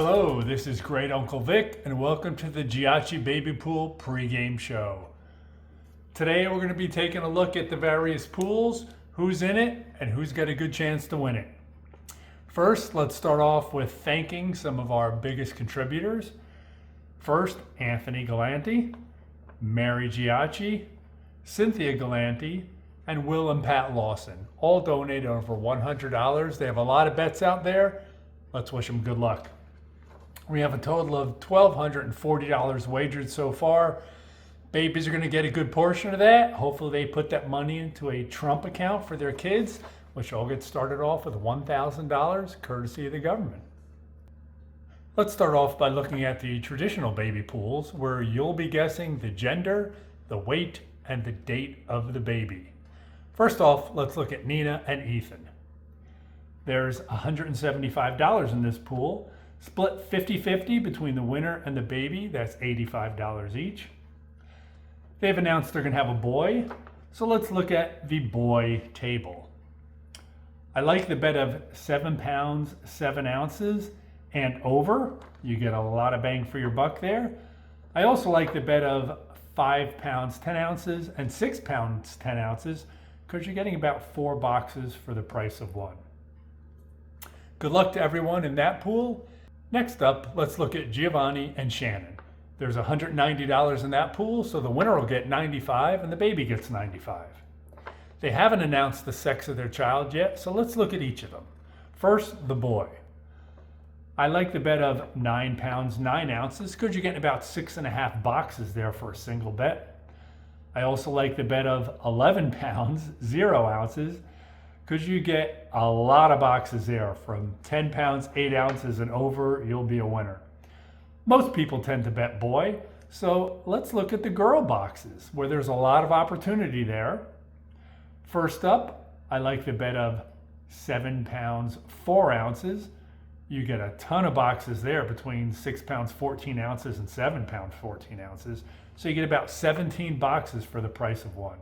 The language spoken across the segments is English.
Hello, this is Great Uncle Vic, and welcome to the Giacchi Baby Pool pregame show. Today we're going to be taking a look at the various pools, who's in it, and who's got a good chance to win it. First, let's start off with thanking some of our biggest contributors. First, Anthony Galanti, Mary Giacchi, Cynthia Galanti, and Will and Pat Lawson. All donated over $100. They have a lot of bets out there. Let's wish them good luck. We have a total of $1,240 wagered so far. Babies are going to get a good portion of that. Hopefully they put that money into a Trump account for their kids, which all get started off with $1,000 courtesy of the government. Let's start off by looking at the traditional baby pools, where you'll be guessing the gender, the weight, and the date of the baby. First off, let's look at Nina and Ethan. There's $175 in this pool, split 50-50 between the winner and the baby. That's $85 each. They've announced they're going to have a boy, so let's look at the boy table. I like the bet of 7 pounds, 7 ounces and over. You get a lot of bang for your buck there. I also like the bet of 5 pounds, 10 ounces and 6 pounds, 10 ounces, because you're getting about 4 boxes for the price of 1. Good luck to everyone in that pool. Next up, let's look at Giovanni and Shannon. There's $190 in that pool, so the winner will get $95 and the baby gets $95. They haven't announced the sex of their child yet, so let's look at each of them. First, the boy. I like the bet of 9 pounds, 9 ounces, because you're getting about 6.5 boxes there for a single bet. I also like the bet of 11 pounds, 0 ounces, because you get a lot of boxes there. From 10 pounds, 8 ounces and over, you'll be a winner. Most people tend to bet boy, so let's look at the girl boxes, where there's a lot of opportunity there. First up, I like the bet of 7 pounds, 4 ounces. You get a ton of boxes there between 6 pounds, 14 ounces and 7 pounds, 14 ounces. So you get about 17 boxes for the price of 1.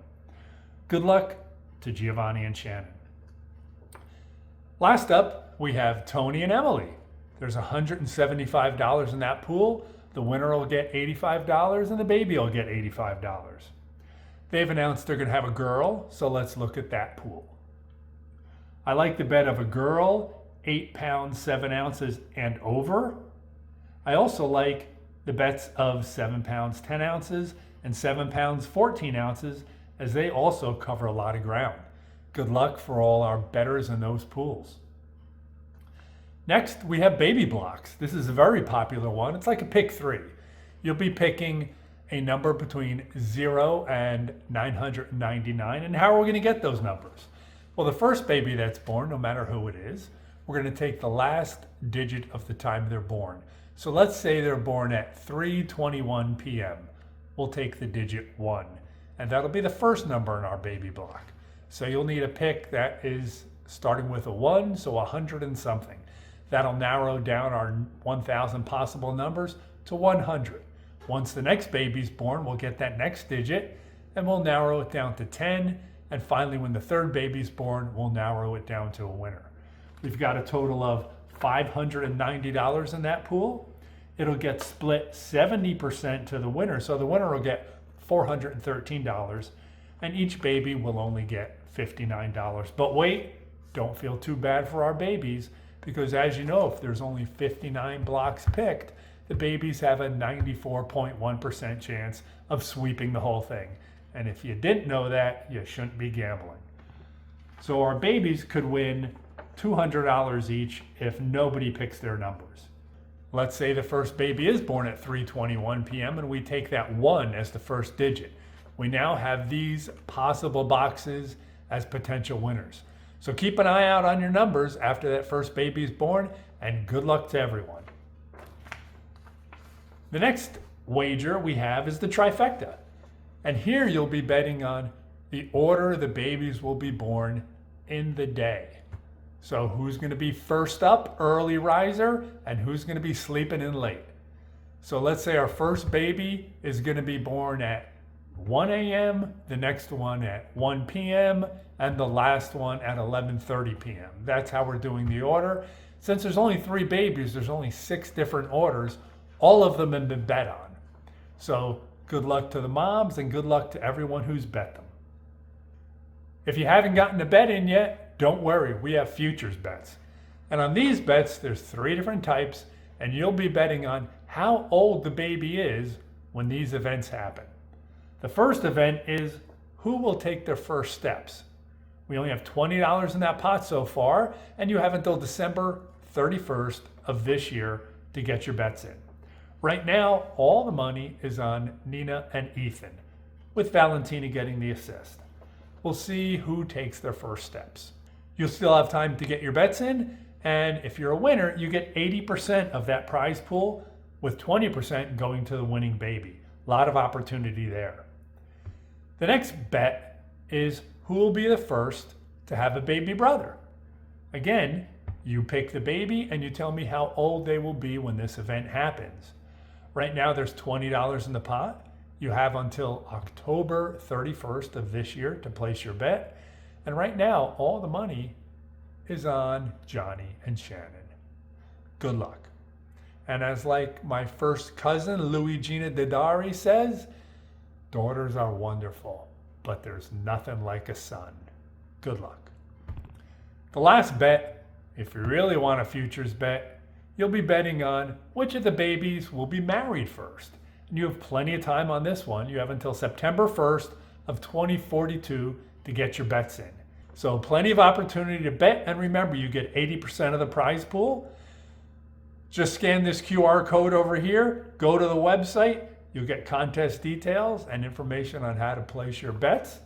Good luck to Giovanni and Shannon. Last up, we have Tony and Emily. There's $175 in that pool. The winner will get $85 and the baby will get $85. They've announced they're going to have a girl, so let's look at that pool. I like the bet of a girl, 8 pounds, 7 ounces and over. I also like the bets of 7 pounds, 10 ounces and 7 pounds, 14 ounces, as they also cover a lot of ground. Good luck for all our bettors in those pools. Next, we have baby blocks. This is a very popular one. It's like a pick 3. You'll be picking a number between 0 and 999. And how are we going to get those numbers? Well, the first baby that's born, no matter who it is, we're going to take the last digit of the time they're born. So let's say they're born at 3:21 p.m. We'll take the digit 1, and that'll be the first number in our baby block. So you'll need a pick that is starting with a 1, so 100 and something. That'll narrow down our 1,000 possible numbers to 100. Once the next baby's born, we'll get that next digit, and we'll narrow it down to 10. And finally, when the third baby's born, we'll narrow it down to a winner. We've got a total of $590 in that pool. It'll get split 70% to the winner, so the winner will get $413, and each baby will only get $59. But wait, don't feel too bad for our babies, because as you know, if there's only 59 blocks picked, the babies have a 94.1% chance of sweeping the whole thing. And if you didn't know that, you shouldn't be gambling. So our babies could win $200 each if nobody picks their numbers. Let's say the first baby is born at 3:21 p.m. and we take that 1 as the first digit. We now have these possible boxes as potential winners. So keep an eye out on your numbers after that first baby is born, and good luck to everyone. The next wager we have is the trifecta. And here you'll be betting on the order the babies will be born in the day. So who's going to be first up, early riser, and who's going to be sleeping in late. So let's say our first baby is going to be born at 1 a.m., the next one at 1 p.m., and the last one at 11:30 p.m. That's how we're doing the order. Since there's only 3 babies, there's only 6 different orders. All of them have been bet on. So good luck to the moms and good luck to everyone who's bet them. If you haven't gotten a bet in yet, don't worry, we have futures bets. And on these bets, there's 3 different types, and you'll be betting on how old the baby is when these events happen. The first event is who will take their first steps. We only have $20 in that pot so far, and you have until December 31st of this year to get your bets in. Right now, all the money is on Nina and Ethan, with Valentina getting the assist. We'll see who takes their first steps. You'll still have time to get your bets in, and if you're a winner, you get 80% of that prize pool, with 20% going to the winning baby. A lot of opportunity there. The next bet is who will be the first to have a baby brother. Again, you pick the baby and you tell me how old they will be when this event happens. Right now there's $20 in the pot. You have until October 31st of this year to place your bet. And right now, all the money is on Johnny and Shannon. Good luck. And as like my first cousin, Luigina Didari says, daughters are wonderful, but there's nothing like a son. Good luck. The last bet, if you really want a futures bet, you'll be betting on which of the babies will be married first. And you have plenty of time on this one. You have until September 1st of 2042 to get your bets in. So plenty of opportunity to bet, and remember, you get 80% of the prize pool. Just scan this QR code over here, go to the website, you'll get contest details and information on how to place your bets.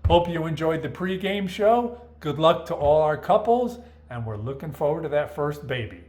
Hope you enjoyed the pregame show. Good luck to all our couples, and we're looking forward to that first baby.